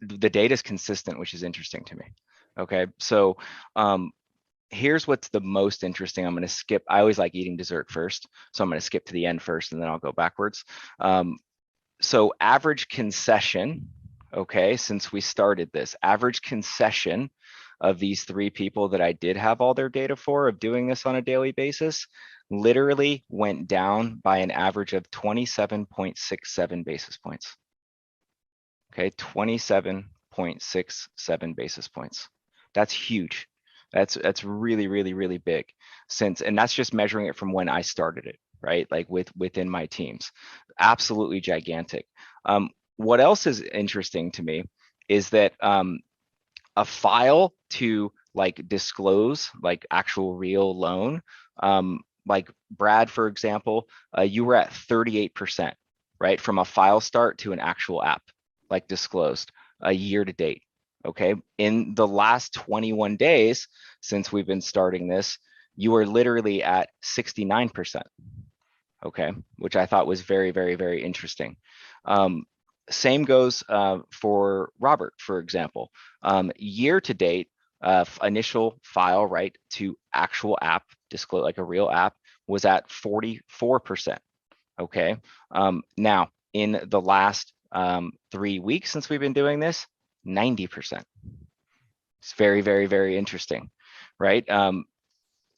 the data is consistent, which is interesting to me. Okay, so here's what's the most interesting. I'm going to skip. I always like eating dessert first, so I'm going to skip to the end first, and then I'll go backwards. So average concession, okay, since we started this, average concession of these 3 people that I did have all their data for of doing this on a daily basis literally went down by an average of 27.67 basis points. Okay, 27.67 basis points. That's huge. That's really, really, really big. And that's just measuring it from when I started it, right? Like within my teams. Absolutely gigantic. What else is interesting to me is that a file to like disclose like actual real loan, like Brad, for example, you were at 38%, right? From a file start to an actual app, like disclosed, a year to date. Okay. In the last 21 days since we've been starting this, you are literally at 69%. Okay. Which I thought was very, very, very interesting. Same goes for Robert, for example. Year to date, initial file, right, to actual app, disclose like a real app, was at 44%. Okay. Now, in the last 3 weeks since we've been doing this, 90%. It's very, very, very interesting, right?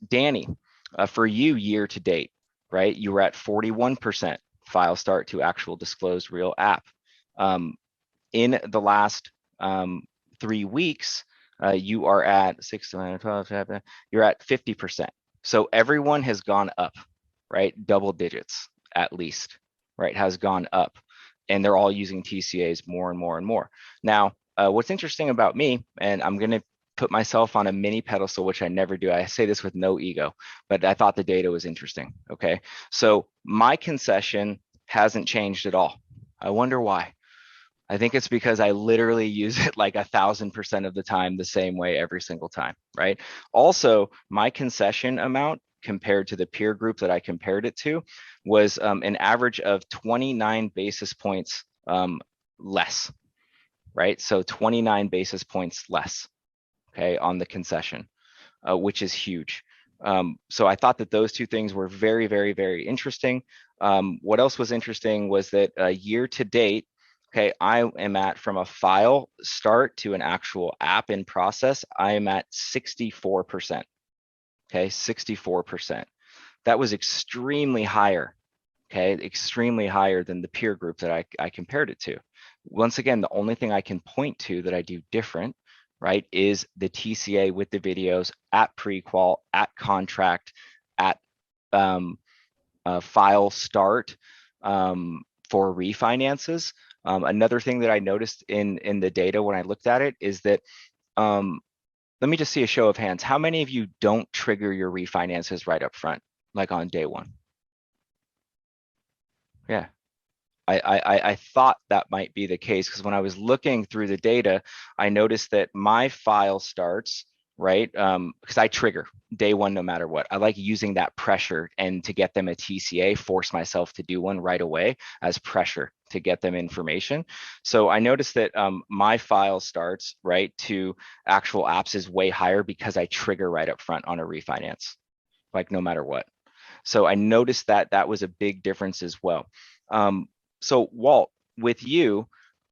Danny, for you year to date, right, you were at 41% file start to actual disclosed real app. In the last 3 weeks, you are at 6, 12, you're at 50%. So everyone has gone up, right? Double digits at least, right? Has gone up, and they're all using TCAs more and more and more. Now, what's interesting about me, and I'm going to put myself on a mini pedestal, which I never do. I say this with no ego, but I thought the data was interesting. Okay. So my concession hasn't changed at all. I wonder why. I think it's because I literally use it like 1,000% of the time the same way every single time, right? Also, my concession amount compared to the peer group that I compared it to was an average of 29 basis points less, right? So 29 basis points less, okay, on the concession, which is huge. So I thought that those 2 things were very, very, very interesting. What else was interesting was that year to date, okay, I am at, from a file start to an actual app in process, I am at 64%. Okay, 64%. That was extremely higher, okay, extremely higher than the peer group that I compared it to. Once again, the only thing I can point to that I do different, right, is the TCA with the videos at pre-qual, at contract, at file start for refinances. Another thing that I noticed in the data when I looked at it is that, let me just see a show of hands. How many of you don't trigger your refinances right up front, like on day 1? Yeah. I thought that might be the case, because when I was looking through the data, I noticed that my file starts, right? Because I trigger day 1 no matter what. I like using that pressure, and to get them a TCA, force myself to do one right away as pressure to get them information. So I noticed that my file starts, right, to actual apps is way higher because I trigger right up front on a refinance, like no matter what. So I noticed that that was a big difference as well. So Walt, with you,